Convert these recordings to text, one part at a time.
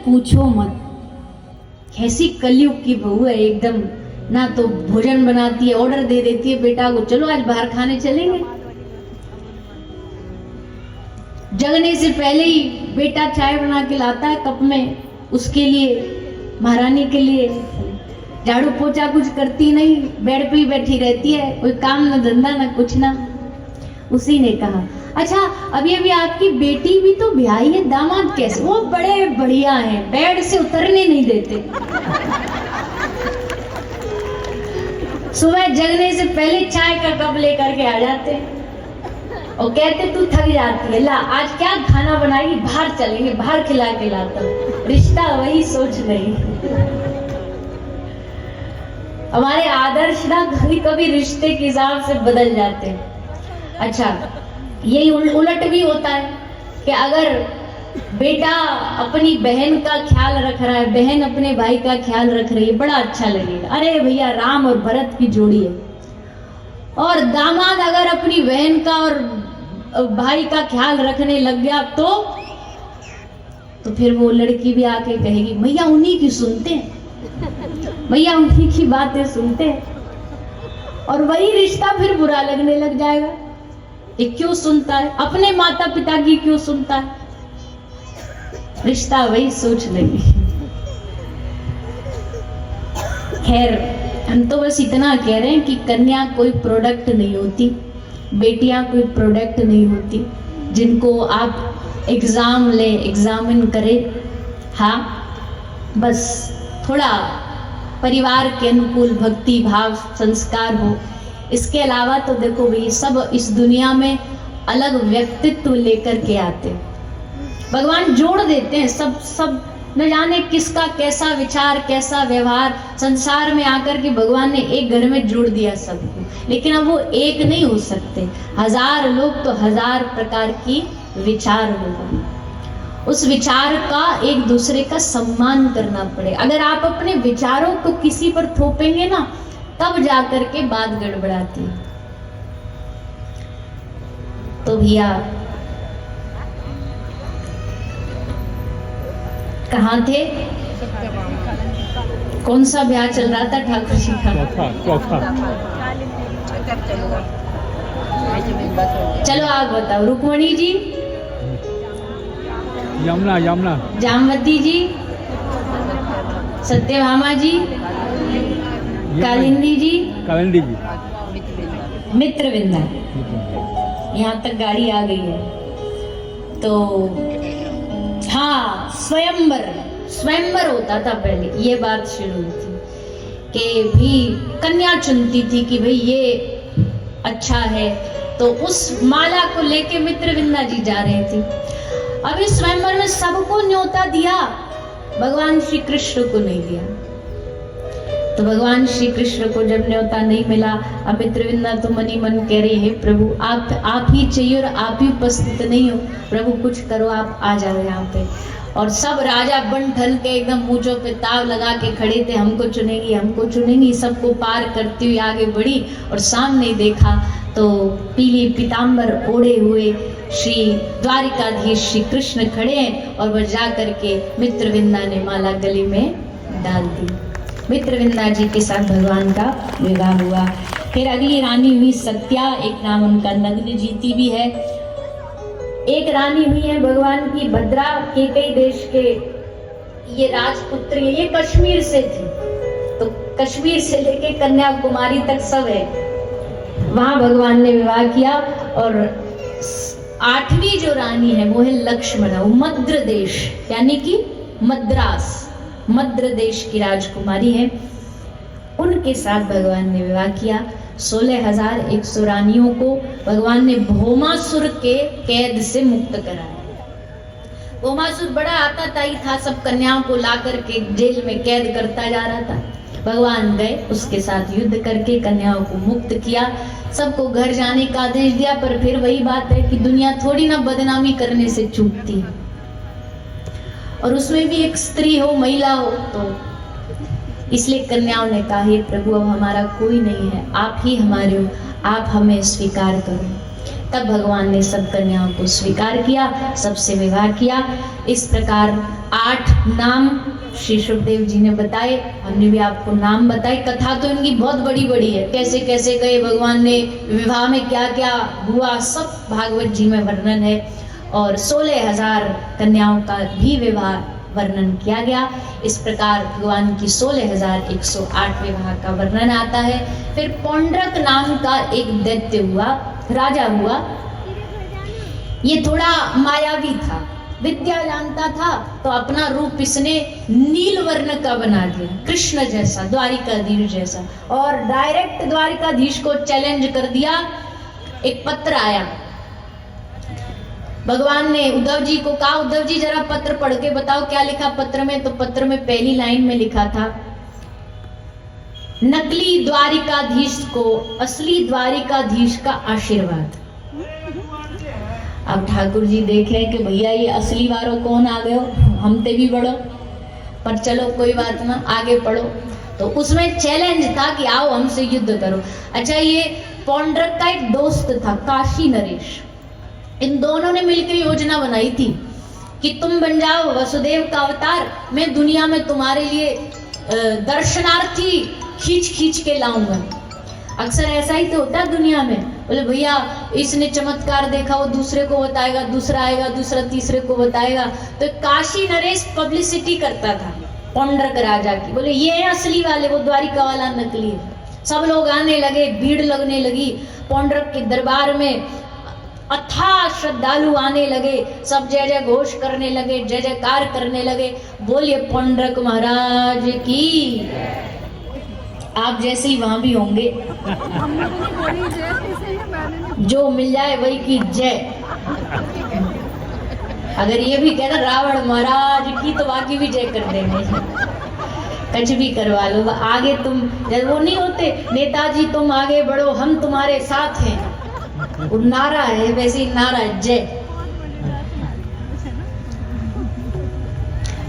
पूछो मत, कैसी कलयुग की बहू है एकदम। ना तो भोजन बनाती है, ऑर्डर दे देती है बेटा को, चलो आज बाहर खाने चलेंगे। जगने से पहले ही बेटा चाय बना के लाता है कप में, उसके लिए, महारानी के लिए। झाड़ू पोछा कुछ करती नहीं, बेड पे ही बैठी रहती है, कोई काम ना धंधा ना कुछ ना। उसी ने कहा, अच्छा अभी अभी आपकी बेटी भी तो ब्याही है, दामाद कैसे? वो बड़े बढ़िया हैं, बेड से उतरने नहीं देते। सुबह जगने से पहले चाय का कप लेकर के आ जाते हैं और कहते तू थक जाती है, ला आज क्या खाना बनाएगी, बाहर चलेंगे, बाहर खिला के लाता हूं। रिश्ता वही सोच नहीं। हमारे आदर्श ना कभी कभी रिश्ते के हिसाब से बदल जाते हैं। अच्छा, यही उलट भी होता है कि अगर बेटा अपनी बहन का ख्याल रख रहा है, बहन अपने भाई का ख्याल रख रही है, बड़ा अच्छा लगेगा। अरे भैया राम और भरत की जोड़ी है। और दामाद अगर अपनी बहन का और भाई का ख्याल रखने लग गया तो फिर वो लड़की भी आके कहेगी भैया उन्हीं की सुनते हैं, भैया उन्हीं की बातें सुनते हैं। और वही रिश्ता फिर बुरा लगने लग जाएगा। ये क्यों सुनता है, अपने माता पिता की क्यों सुनता है? रिश्ता वही सोच लेगी। खैर, हम तो बस इतना कह रहे हैं कि कन्या कोई प्रोडक्ट नहीं होती, बेटियां कोई प्रोडक्ट नहीं होती जिनको आप एग्जाम ले, एग्जामिन करें। हाँ, बस थोड़ा परिवार के अनुकूल भक्ति भाव संस्कार हो। इसके अलावा तो देखो भाई, सब इस दुनिया में अलग व्यक्तित्व लेकर के आते हैं। भगवान जोड़ देते हैं सब न जाने किसका कैसा विचार, कैसा व्यवहार। संसार में आकर के भगवान ने एक घर में जोड़ दिया सबको, लेकिन अब वो एक नहीं हो सकते। 1000 लोग तो 1000 प्रकार की विचार होगा। उस विचार का एक दूसरे का सम्मान करना पड़े। अगर आप अपने विचारों को किसी पर थोपेंगे ना, तब जाकर के बात गड़बड़ाती है। तो भैया कहाँ थे? कौन सा ब्याह चल रहा था ठाकुर जी का? चलो आप बताओ। रुक्मणी जी, यमुना यमुना, जामवती जी, सत्यभामा जी, कालिंदी जी, कालिंदी जी, मित्रविंदा। यहाँ तक गाड़ी आ गई है। तो हाँ, स्वयंवर होता था पहले। ये बात शुरू हुई थी कि भी कन्या चुनती थी कि भाई ये अच्छा है, तो उस माला को लेके मित्रविंदा जी जा रहे थे। अभी स्वयंवर में सबको न्योता दिया, भगवान श्री कृष्ण को नहीं दिया। तो भगवान श्री कृष्ण को जब न्योता नहीं मिला, अब मित्रविंदा तो मनी मन कह रही है प्रभु आप ही चाहिए और आप ही उपस्थित नहीं हो, प्रभु कुछ करो, आप आ जाओ यहाँ पे। और सब राजा बन ठन के एकदम मूंछों पे ताव लगा के खड़े थे, हमको चुनेंगी, हमको चुनेंगी। सबको पार करती हुई आगे बढ़ी और सामने देखा तो पीली पीताम्बर ओढ़े हुए श्री द्वारिकाधीश श्री कृष्ण खड़े हैं। और वह जा करके मित्रविंदा ने माला गले में डाल दी। मित्रविंदा जी के साथ भगवान का विवाह हुआ। फिर अगली रानी हुई सत्या, एक नाम उनका नग्न जीती भी है। एक रानी हुई है भगवान की भद्रा, के कई देश के ये राजपुत्र, ये कश्मीर से थी। तो कश्मीर से लेके कन्याकुमारी तक सब है, वहां भगवान ने विवाह किया। और 8वीं जो रानी है वो है लक्ष्मणा, वो मद्र देश यानी कि मद्रास, मद्र देश की राजकुमारी है। उनके साथ भगवान ने विवाह किया। 16,100 रानियों को भगवान ने भौमासुर के कैद से मुक्त कराया। भौमासुर बड़ा आताताई था, सब कन्याओं को ला करके जेल में कैद करता जा रहा था। भगवान गए, उसके साथ युद्ध करके कन्याओं को मुक्त किया, सबको घर जाने का आदेश दिया। पर फिर वही बात है कि दुनिया थोड़ी ना बदनामी करने से चूकती है, और उसमें भी एक स्त्री हो, महिला हो। तो इसलिए कन्याओं ने कहा, हे प्रभु अब हमारा कोई नहीं है, आप ही हमारे हो, आप हमें स्वीकार करो। तब भगवान ने सब कन्याओं को स्वीकार किया, सबसे विवाह किया। इस प्रकार 8 नाम श्री सुखदेव जी ने बताए, हमने भी आपको नाम बताए। कथा तो इनकी बहुत बड़ी बड़ी है, कैसे कैसे गए भगवान ने, विवाह में क्या क्या हुआ, सब भागवत जी में वर्णन है। और 16,000 कन्याओं का भी विवाह वर्णन किया गया। इस प्रकार भगवान की 16,108 विवाह का वर्णन आता है। फिर पौंड्रक नाम का एक दैत्य हुआ, राजा हुआ। ये थोड़ा मायावी था, विद्या जानता था, तो अपना रूप इसने नील वर्ण का बना दिया, कृष्ण जैसा, द्वारिकाधीश जैसा, और डायरेक्ट द्वारिकाधीश को चैलेंज कर दिया। एक पत्र आया, भगवान ने उद्धव जी को कहा, उद्धव जी जरा पत्र पढ़ के बताओ क्या लिखा पत्र में। तो पत्र में पहली लाइन में लिखा था, नकली द्वारिकाधीश को असली द्वारिकाधीश का आशीर्वाद। अब ठाकुर जी देख रहे कि भैया ये असली वारो कौन आ गयो, हम ते भी बढ़ो, पर चलो कोई बात ना, आगे पढ़ो। तो उसमें चैलेंज था कि आओ हमसे युद्ध करो। अच्छा, ये पौंड्रक का एक दोस्त था काशी नरेश, इन दोनों ने मिलकर योजना बनाई थी कि तुम बन जाओ वसुदेव का अवतार, मैं दुनिया में तुम्हारे लिए दर्शनार्थी खींच खींच के लाऊंगा। अक्सर ऐसा ही तो होता है दुनिया में, बोले भैया इसने चमत्कार देखा, वो दूसरे को बताएगा, दूसरा आएगा, दूसरा तीसरे को बताएगा। तो काशी नरेश पब्लिसिटी करता था पौंड्रक राजा की, बोले ये है असली वाले, वो द्वारिका वाला नकली है। सब लोग आने लगे, भीड़ लगने लगी पौंड्रक के दरबार में, अथाह श्रद्धालु आने लगे, सब जय जय घोष करने लगे, जय जयकार करने लगे, बोलिए पौंड्रक महाराज की। आप जैसे ही वहां भी होंगे, जो मिल जाए वही की जय। अगर ये भी कहना रावण महाराज की, तो बाकी भी जय कर देंगे, कुछ भी करवा लो। आगे तुम, जब वो नहीं होते नेताजी तुम आगे बढ़ो हम तुम्हारे साथ हैं, वो नारा है, वैसे ही नारा है जय।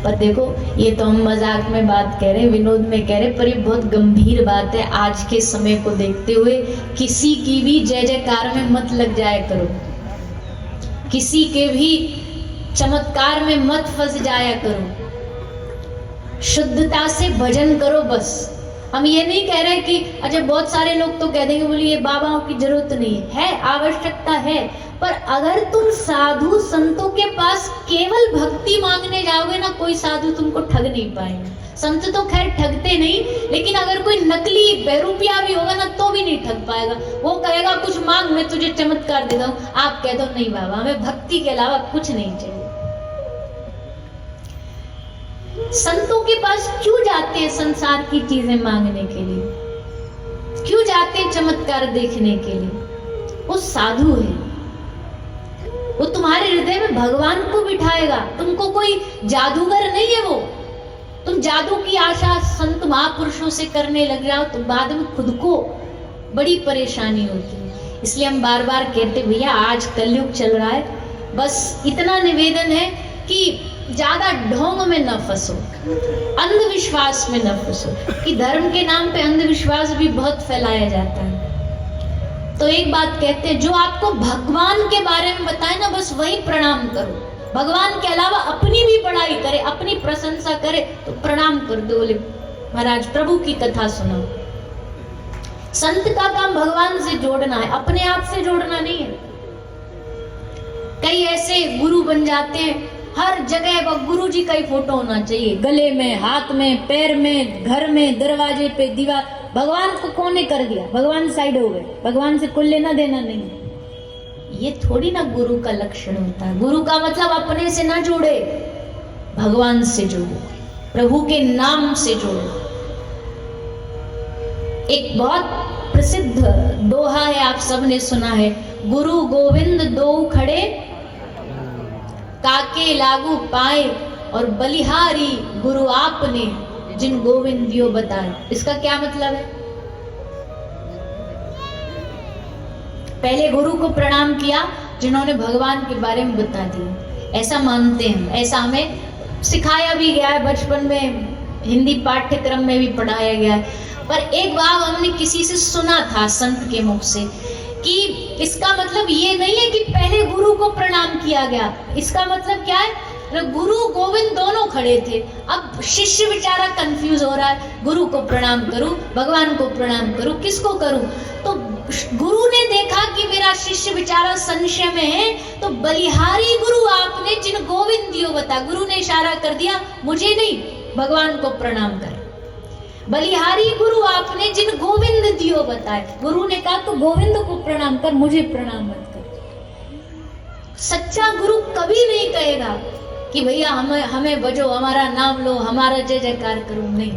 पर देखो, ये तो हम मजाक में बात कह रहे हैं, विनोद में कह रहे हैं, पर ये बहुत गंभीर बात है। आज के समय को देखते हुए किसी की भी जय जयकार में मत लग जाया करो, किसी के भी चमत्कार में मत फंस जाया करो, शुद्धता से भजन करो बस। हम ये नहीं कह रहे कि अच्छा, बहुत सारे लोग तो कह देंगे बोले ये बाबाओं की जरूरत नहीं है, आवश्यकता है, पर अगर तुम साधु संतों के पास केवल भक्ति मांगने जाओगे ना, कोई साधु तुमको ठग नहीं पाएगा। संत तो खैर ठगते नहीं, लेकिन अगर कोई नकली बेरुपिया भी होगा ना, तो भी नहीं ठग पाएगा। वो कहेगा कुछ मांग, मैं तुझे चमत्कार देता हूँ, आप कह दो नहीं बाबा, हमें भक्ति के अलावा कुछ नहीं चाहिए। संतों के पास क्यों जाते हैं संसार की चीजें मांगने के लिए, क्यों जाते हैं चमत्कार देखने के लिए? वो साधु है, वो तुम्हारे हृदय में भगवान को बिठाएगा, तुमको कोई जादूगर नहीं है वो। तुम जादू की आशा संत महापुरुषों से करने लग जाओ तो बाद में खुद को बड़ी परेशानी होती है। इसलिए हम बार बार कहते भैया आज कलयुग चल रहा है, बस इतना निवेदन है कि ज्यादा ढोंग में न फंसो, अंधविश्वास में न फंसो, कि धर्म के नाम पे अंधविश्वास भी बहुत फैलाया जाता है। तो एक बात कहते हैं, जो आपको भगवान के बारे में बताए ना, बस वही प्रणाम करो। भगवान के अलावा अपनी भी बड़ाई करे, अपनी प्रशंसा करे तो प्रणाम कर दो, बोले महाराज प्रभु की कथा सुनो। संत का काम भगवान से जोड़ना है, अपने आप से जोड़ना नहीं है। कई ऐसे गुरु बन जाते हैं, हर जगह वो गुरु जी का ही फोटो होना चाहिए, गले में, हाथ में, पैर में, घर में, दरवाजे पे, दीवार। भगवान को कौन ने कर दिया, भगवान साइड हो गए, भगवान से कोई लेना देना नहीं। ये थोड़ी ना गुरु का लक्षण होता है। गुरु का मतलब अपने से ना जोड़े, भगवान से जोड़ो, प्रभु के नाम से जोड़ो। एक बहुत प्रसिद्ध दोहा है, आप सबने सुना है, गुरु गोविंद दो खड़े काके लागू पाए, और बलिहारी गुरु आपने जिन गोविंद दियो बताए। इसका क्या मतलब है? पहले गुरु को प्रणाम किया जिन्होंने भगवान के बारे में बता दिया, ऐसा मानते हैं, ऐसा हमें सिखाया भी गया है, बचपन में हिंदी पाठ्यक्रम में भी पढ़ाया गया है। पर एक बार हमने किसी से सुना था संत के मुख से कि इसका मतलब ये नहीं है कि पहले गुरु को प्रणाम किया गया। इसका मतलब क्या है, गुरु गोविंद दोनों खड़े थे। अब शिष्य बेचारा कंफ्यूज हो रहा है, गुरु को प्रणाम करूं, भगवान को प्रणाम करूं, किसको करूं। तो गुरु ने देखा कि मेरा शिष्य बेचारा संशय में है, तो बलिहारी गुरु आपने जिन गोविंद दियो बता, गुरु ने इशारा कर दिया मुझे नहीं, भगवान को प्रणाम कर। बलिहारी गुरु आपने जिन गोविंद दियो बताए, गुरु ने कहा तो गोविंद को प्रणाम कर, मुझे प्रणाम मत कर। सच्चा गुरु कभी नहीं कहेगा कि भैया हमें बजो, हमारा नाम लो, हमारा जय जयकार करो, नहीं।